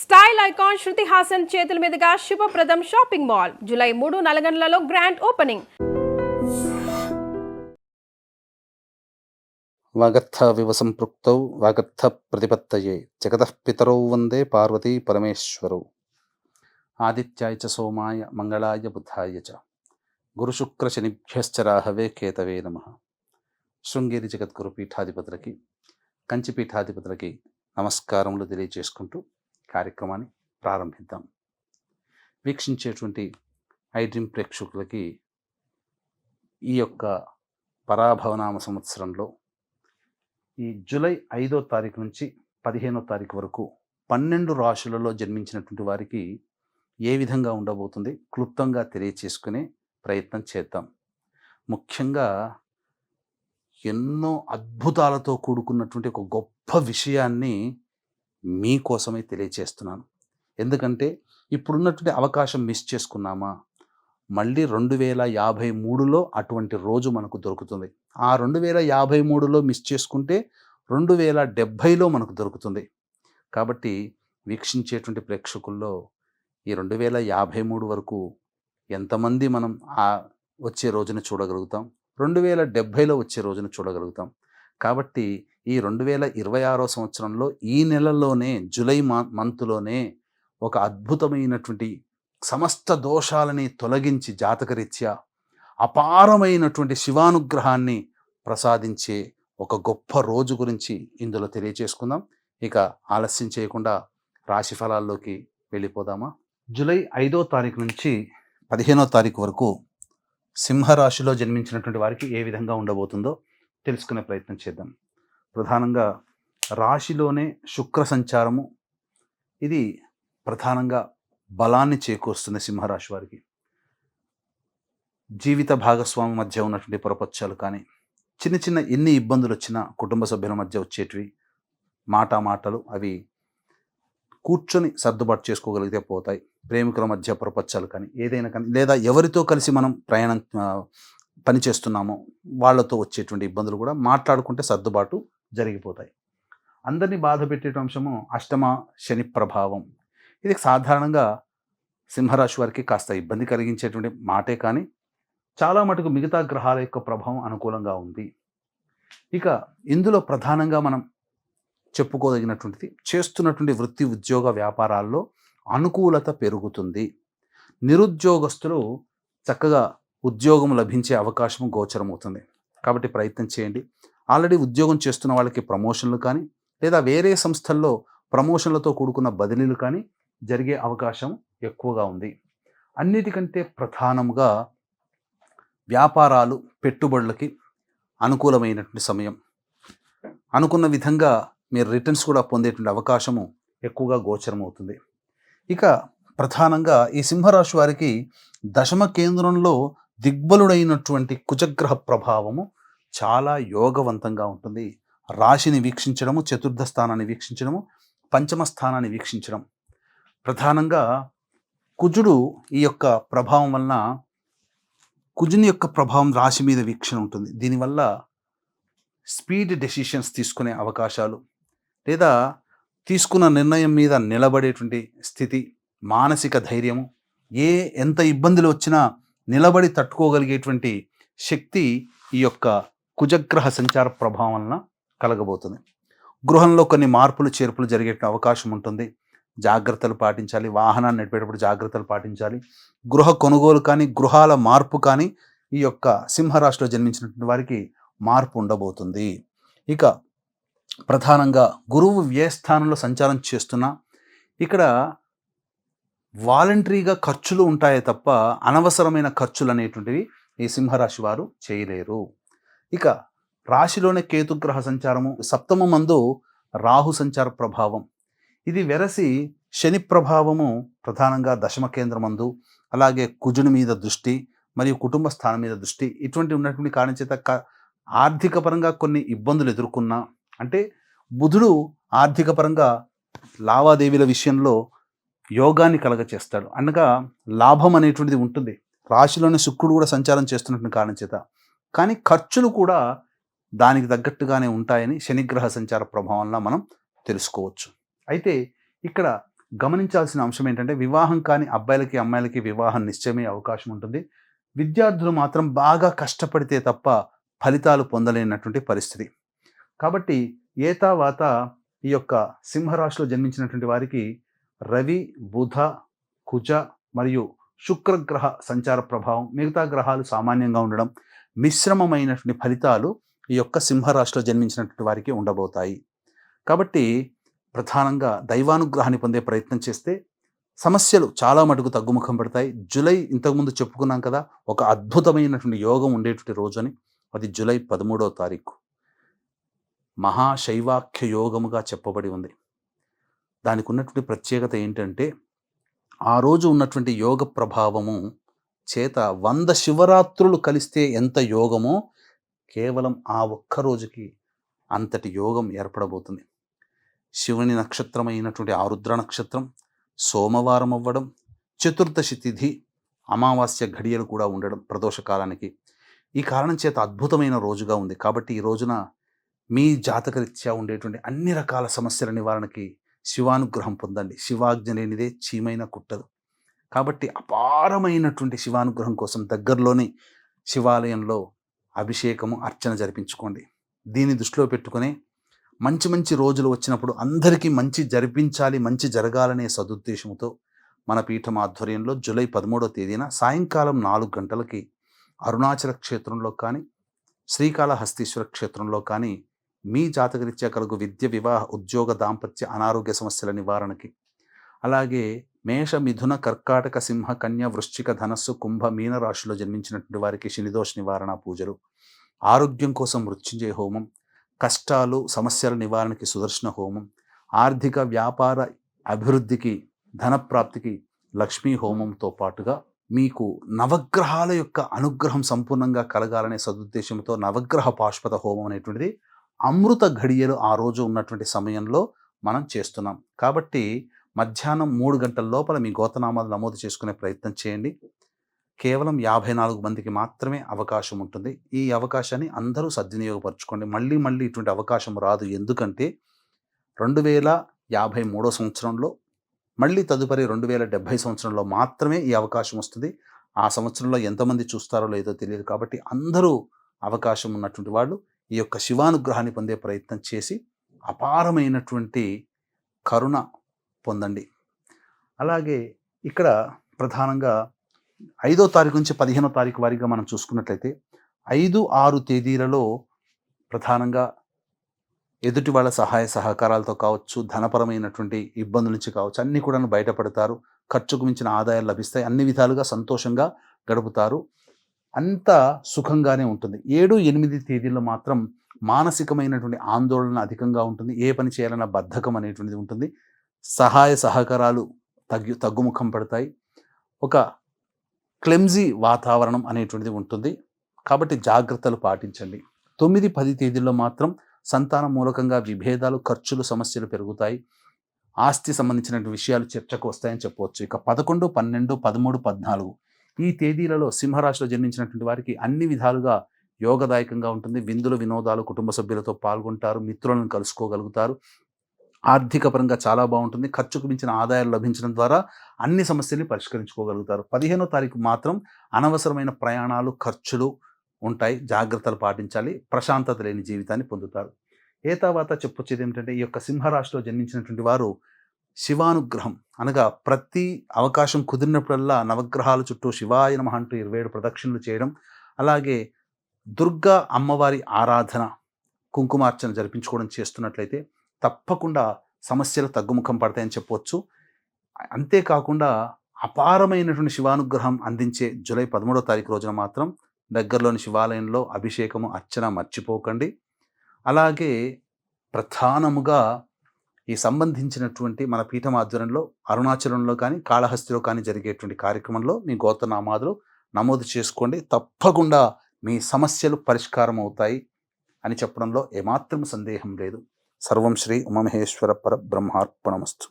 Style icon Shruti Haasan చేతుల మీదుగా Shubhapradam shopping mall July 3 నల్గొండలలో గ్రాండ్ ఓపెనింగ్. వాగర్థ వివసంపృక్తౌ వాగర్థ ప్రతిపత్తయే జగతః పితరౌ వందే పార్వతీ పరమేశ్వరౌ. ఆదిత్యాయ చ సోమాయ మంగళాయ బుధాయ చ గురుశుక్ర శనిభ్యశ్చ రాహవే కేతవే నమః. శృంగేరి జగద్గురు పీఠాధిపతులకి కంచి పీఠాధిపతులకి నమస్కారములు తెలియజేసుకుంటూ కార్యక్రమాన్ని ప్రారంభిద్దాం. వీక్షించేటువంటి ఐడ్రీమ్ ప్రేక్షకులకి ఈ యొక్క పరాభవనామ సంవత్సరంలో ఈ జూలై 5వ తారీఖు నుంచి 15వ తారీఖు వరకు 12 రాశులలో జన్మించినటువంటి వారికి ఏ విధంగా ఉండబోతుంది క్లుప్తంగా తెలియచేసుకునే ప్రయత్నం చేద్దాం. ముఖ్యంగా ఎన్నో అద్భుతాలతో కూడుకున్నటువంటి ఒక గొప్ప విషయాన్ని మీకోసమే తెలియచేస్తున్నాను. ఎందుకంటే ఇప్పుడున్నటువంటి అవకాశం మిస్ చేసుకున్నామా, మళ్ళీ 2053లో అటువంటి రోజు మనకు దొరుకుతుంది. ఆ 2053లో మిస్ చేసుకుంటే 2070లో మనకు దొరుకుతుంది. కాబట్టి వీక్షించేటువంటి ప్రేక్షకుల్లో ఈ 2053 వరకు ఎంతమంది మనం వచ్చే రోజున చూడగలుగుతాం, 2070లో వచ్చే రోజున చూడగలుగుతాం. కాబట్టి ఈ 2026వ సంవత్సరంలో ఈ నెలలోనే జూలై మంత్లోనే ఒక అద్భుతమైనటువంటి సమస్త దోషాలని తొలగించి జాతకరీత్యా అపారమైనటువంటి శివానుగ్రహాన్ని ప్రసాదించే ఒక గొప్ప రోజు గురించి ఇందులో తెలియచేసుకుందాం. ఇక ఆలస్యం చేయకుండా రాశి ఫలాల్లోకి వెళ్ళిపోదామా. జూలై 5వ తారీఖు నుంచి 15వ తారీఖు వరకు సింహరాశిలో జన్మించినటువంటి వారికి ఏ విధంగా ఉండబోతుందో తెలుసుకునే ప్రయత్నం చేద్దాం. ప్రధానంగా రాశిలోనే శుక్ర సంచారము ఇది ప్రధానంగా బలాన్ని చేకూరుస్తుంది సింహరాశి వారికి. జీవిత భాగస్వామి మధ్య ఉన్నటువంటి పొరపచ్చాలు కానీ, చిన్న చిన్న ఎన్ని ఇబ్బందులు వచ్చినా కుటుంబ సభ్యుల మధ్య వచ్చేటివి మాటలు అవి కూర్చొని సర్దుబాటు చేసుకోగలిగితే పోతాయి. ప్రేమికుల మధ్య పొరపచ్చాలు కానీ ఏదైనా కానీ, లేదా ఎవరితో కలిసి మనం పని చేస్తున్నామో వాళ్ళతో వచ్చేటువంటి ఇబ్బందులు కూడా మాట్లాడుకుంటే సర్దుబాటు జరిగిపోతాయి. అందరినీ బాధ పెట్టే అంశము అష్టమ శని ప్రభావం. ఇది సాధారణంగా సింహరాశి వారికి కాస్త ఇబ్బంది కలిగించేటువంటి మాటే, కానీ చాలా మటుకు మిగతా గ్రహాల యొక్క ప్రభావం అనుకూలంగా ఉంది. ఇక ఇందులో ప్రధానంగా మనం చెప్పుకోదగినటువంటిది, చేస్తున్నటువంటి వృత్తి ఉద్యోగ వ్యాపారాల్లో అనుకూలత పెరుగుతుంది. నిరుద్యోగస్తులు చక్కగా ఉద్యోగం లభించే అవకాశం గోచరమవుతుంది. కాబట్టి ప్రయత్నం చేయండి. ఆల్రెడీ ఉద్యోగం చేస్తున్న వాళ్ళకి ప్రమోషన్లు కానీ, లేదా వేరే సంస్థల్లో ప్రమోషన్లతో కూడుకున్న బదిలీలు కానీ జరిగే అవకాశం ఎక్కువగా ఉంది. అన్నిటికంటే ప్రధానంగా వ్యాపారాలు పెట్టుబడులకి అనుకూలమైనటువంటి సమయం. అనుకున్న విధంగా మీరు రిటర్న్స్ కూడా పొందేటువంటి అవకాశము ఎక్కువగా గోచరమవుతుంది. ఇక ప్రధానంగా ఈ సింహరాశి వారికి దశమ కేంద్రంలో దిగ్బలుడైనటువంటి కుజగ్రహ ప్రభావము చాలా యోగవంతంగా ఉంటుంది. రాశిని వీక్షించడము, చతుర్థ స్థానాన్ని వీక్షించడము, పంచమ స్థానాన్ని వీక్షించడం. ప్రధానంగా కుజుడు ఈ యొక్క ప్రభావం వలన, కుజుని యొక్క ప్రభావం రాశి మీద వీక్షణ ఉంటుంది. దీనివల్ల స్పీడ్ డెసిషన్స్ తీసుకునే అవకాశాలు, లేదా తీసుకున్న నిర్ణయం మీద నిలబడేటువంటి స్థితి, మానసిక ధైర్యము, ఎంత ఇబ్బందులు వచ్చినా నిలబడి తట్టుకోగలిగేటువంటి శక్తి ఈ యొక్క కుజగ్రహ సంచార ప్రభావం వలన కలగబోతుంది. గృహంలో కొన్ని మార్పులు చేర్పులు జరిగే అవకాశం ఉంటుంది. జాగ్రత్తలు పాటించాలి. వాహనాన్ని నడిపేటప్పుడు జాగ్రత్తలు పాటించాలి. గృహ కొనుగోలు కానీ, గృహాల మార్పు కానీ ఈ యొక్క సింహరాశిలో జన్మించినటువంటి వారికి మార్పు ఉండబోతుంది. ఇక ప్రధానంగా గురువు వ్యయస్థానంలో సంచారం చేస్తున్నా ఇక్కడ వాలంటరీగా ఖర్చులు ఉంటాయే తప్ప అనవసరమైన ఖర్చులు అనేటువంటివి ఈ సింహరాశి వారు చేయలేరు. ఇక రాశిలోనే కేతుగ్రహ సంచారము, సప్తమ మందు రాహు సంచార ప్రభావం. ఇది వెరసి శని ప్రభావము ప్రధానంగా దశమ కేంద్రమందు, అలాగే కుజుని మీద దృష్టి మరియు కుటుంబ స్థానం మీద దృష్టి, ఇటువంటి ఉన్నటువంటి కారణం చేత ఆర్థిక పరంగా కొన్ని ఇబ్బందులు ఎదుర్కొన్నా, అంటే బుధుడు ఆర్థిక పరంగా లావాదేవీల విషయంలో యోగాన్ని కలగచేస్తాడు. అనగా లాభం అనేటువంటిది ఉంటుంది. రాశిలోని శుక్రుడు కూడా సంచారం చేస్తున్నటువంటి కారణం చేత, కానీ ఖర్చులు కూడా దానికి తగ్గట్టుగానే ఉంటాయని శనిగ్రహ సంచార ప్రభావంలో మనం తెలుసుకోవచ్చు. అయితే ఇక్కడ గమనించాల్సిన అంశం ఏంటంటే వివాహం కాని అబ్బాయిలకి అమ్మాయిలకి వివాహం నిశ్చయమే అవకాశం ఉంటుంది. విద్యార్థులు మాత్రం బాగా కష్టపడితే తప్ప ఫలితాలు పొందలేనటువంటి పరిస్థితి. కాబట్టి ఏతావాత ఈ యొక్క సింహరాశిలో జన్మించినటువంటి వారికి రవి, బుధ, కుజ మరియు శుక్రగ్రహ సంచార ప్రభావం, మిగతా గ్రహాలు సామాన్యంగా ఉండడం, మిశ్రమమైనటువంటి ఫలితాలు ఈ యొక్క సింహరాశిలో జన్మించినటువంటి వారికి ఉండబోతాయి. కాబట్టి ప్రధానంగా దైవానుగ్రహాన్ని పొందే ప్రయత్నం చేస్తే సమస్యలు చాలా మటుకు తగ్గుముఖం పడతాయి. జూలై ఇంతకుముందు చెప్పుకున్నాం కదా, ఒక అద్భుతమైనటువంటి యోగం ఉండేటువంటి రోజు అని. అది జూలై 13వ తారీఖు. మహాశైవాఖ్య యోగముగా చెప్పబడి ఉంది. దానికి ఉన్నటువంటి ప్రత్యేకత ఏంటంటే ఆ రోజు ఉన్నటువంటి యోగ ప్రభావము చేత 100 శివరాత్రులు కలిస్తే ఎంత యోగమో కేవలం ఆ ఒక్క రోజుకి అంతటి యోగం ఏర్పడబోతుంది. శివుని నక్షత్రమైనటువంటి ఆరుద్ర నక్షత్రం సోమవారం అవ్వడం, చతుర్దశి తిథి, అమావాస్య ఘడియలు కూడా ఉండడం ప్రదోష కాలానికి. ఈ కారణం చేత అద్భుతమైన రోజుగా ఉంది. కాబట్టి ఈ రోజున మీ జాతకరీత్యా ఉండేటువంటి అన్ని రకాల సమస్యల నివారణకి శివానుగ్రహం పొందండి. శివాజ్ఞ లేనిదే చీమైన కుట్టదు. కాబట్టి అపారమైనటువంటి శివానుగ్రహం కోసం దగ్గరలోని శివాలయంలో అభిషేకము, అర్చన జరిపించుకోండి. దీన్ని దృష్టిలో పెట్టుకుని మంచి మంచి రోజులు వచ్చినప్పుడు అందరికీ మంచి జరిపించాలి, మంచి జరగాలనే సదుద్దేశంతో మన పీఠం ఆధ్వర్యంలో జూలై 13వ తేదీన సాయంకాలం 4 గంటలకి అరుణాచల క్షేత్రంలో కానీ, శ్రీకాళహస్తీశ్వర క్షేత్రంలో కానీ మీ జాతకరీత్యా కలుగు విద్య, వివాహ, ఉద్యోగ, దాంపత్య, అనారోగ్య సమస్యల నివారణకి, అలాగే మేష, మిథున, కర్కాటక, సింహ, కన్య, వృశ్చిక, ధనస్సు, కుంభ, మీన రాశిలో జన్మించినటువంటి వారికి శనిదోష నివారణ పూజలు, ఆరోగ్యం కోసం మృత్యుంజయ హోమం, కష్టాలు, సమస్యల నివారణకి సుదర్శన హోమం, ఆర్థిక వ్యాపార అభివృద్ధికి, ధనప్రాప్తికి లక్ష్మీ హోమంతో పాటుగా మీకు నవగ్రహాల యొక్క అనుగ్రహం సంపూర్ణంగా కలగాలనే సదుద్దేశంతో నవగ్రహ పాశుపత హోమం అనేటువంటిది అమృత ఘడియలు ఆ రోజు ఉన్నటువంటి సమయంలో మనం చేస్తున్నాం. కాబట్టి మధ్యాహ్నం 3 గంటల లోపల మీ గోత్రనామాలు నమోదు చేసుకునే ప్రయత్నం చేయండి. కేవలం 54 మందికి మాత్రమే అవకాశం ఉంటుంది. ఈ అవకాశాన్ని అందరూ సద్వినియోగపరచుకోండి. మళ్ళీ మళ్ళీ ఇటువంటి అవకాశం రాదు. ఎందుకంటే 2053 సంవత్సరంలో, మళ్ళీ తదుపరి 2070 సంవత్సరంలో మాత్రమే ఈ అవకాశం వస్తుంది. ఆ సంవత్సరంలో ఎంతమంది చూస్తారో లేదో తెలియదు. కాబట్టి అందరూ అవకాశం ఉన్నటువంటి వాళ్ళు ఈ యొక్క శివానుగ్రహాన్ని పొందే ప్రయత్నం చేసి అపారమైనటువంటి కరుణ పొందండి. అలాగే ఇక్కడ ప్రధానంగా 5వ తారీఖు నుంచి 15వ తారీఖు వారీగా మనం చూసుకున్నట్లయితే 5, 6 తేదీలలో ప్రధానంగా ఎదుటి వాళ్ళ సహాయ సహకారాలతో కావచ్చు, ధనపరమైనటువంటి ఇబ్బందుల నుంచి కావచ్చు, అన్నీ కూడా బయటపడతారు. ఖర్చుకు మించిన ఆదాయాలు లభిస్తాయి. అన్ని విధాలుగా సంతోషంగా గడుపుతారు. అంతా సుఖంగానే ఉంటుంది. 7, 8 తేదీల్లో మాత్రం మానసికమైనటువంటి ఆందోళన అధికంగా ఉంటుంది. ఏ పని చేయాలన్న బద్ధకం అనేటువంటిది ఉంటుంది. సహాయ సహకారాలు తగ్గుముఖం పడతాయి. ఒక క్లెమ్జీ వాతావరణం అనేటువంటిది ఉంటుంది. కాబట్టి జాగ్రత్తలు పాటించండి. 9, 10 తేదీల్లో మాత్రం సంతానం మూలకంగా విభేదాలు, ఖర్చులు, సమస్యలు పెరుగుతాయి. ఆస్తి సంబంధించిన విషయాలు చర్చకు వస్తాయని చెప్పవచ్చు. ఇక 11, 12, 13, 14 ఈ తేదీలలో సింహరాశిలో జన్మించినటువంటి వారికి అన్ని విధాలుగా యోగదాయకంగా ఉంటుంది. విందులు, వినోదాలు, కుటుంబ సభ్యులతో పాల్గొంటారు. మిత్రులను కలుసుకోగలుగుతారు. ఆర్థిక పరంగా చాలా బాగుంటుంది. ఖర్చుకు మించిన ఆదాయాలు లభించడం ద్వారా అన్ని సమస్యల్ని పరిష్కరించుకోగలుగుతారు. 15వ తారీఖు మాత్రం అనవసరమైన ప్రయాణాలు, ఖర్చులు ఉంటాయి. జాగ్రత్తలు పాటించాలి. ప్రశాంతత లేని జీవితాన్ని పొందుతారు. ఏతావాత చెప్పొచ్చేది ఏమిటంటే ఈ యొక్క సింహరాశిలో జన్మించినటువంటి వారు శివానుగ్రహం అనగా ప్రతి అవకాశం కుదిరినప్పుడల్లా నవగ్రహాల చుట్టూ శివాయ నమః అంటూ 27 ప్రదక్షిణలు చేయడం, అలాగే దుర్గా అమ్మవారి ఆరాధన, కుంకుమార్చన జరిపించుకోవడం చేస్తున్నట్లయితే తప్పకుండా సమస్యలు తగ్గుముఖం పడతాయని చెప్పవచ్చు. అంతేకాకుండా అపారమైనటువంటి శివానుగ్రహం అందించే జూలై 13వ తారీఖు రోజున మాత్రం దగ్గరలోని శివాలయంలో అభిషేకము, అర్చన మర్చిపోకండి. అలాగే ప్రధానముగా ఈ సంబంధించినటువంటి మన పీఠం ఆధ్వర్యంలో అరుణాచలంలో కానీ, కాళహస్తిలో కానీ జరిగేటువంటి కార్యక్రమంలో మీ గోత్రనామాదులు నమోదు చేసుకోండి. తప్పకుండా మీ సమస్యలు పరిష్కారం అవుతాయి అని చెప్పడంలో ఏమాత్రం సందేహం లేదు. సర్వం శ్రీ ఉమామహేశ్వర పరబ్రహ్మార్పణమస్తు.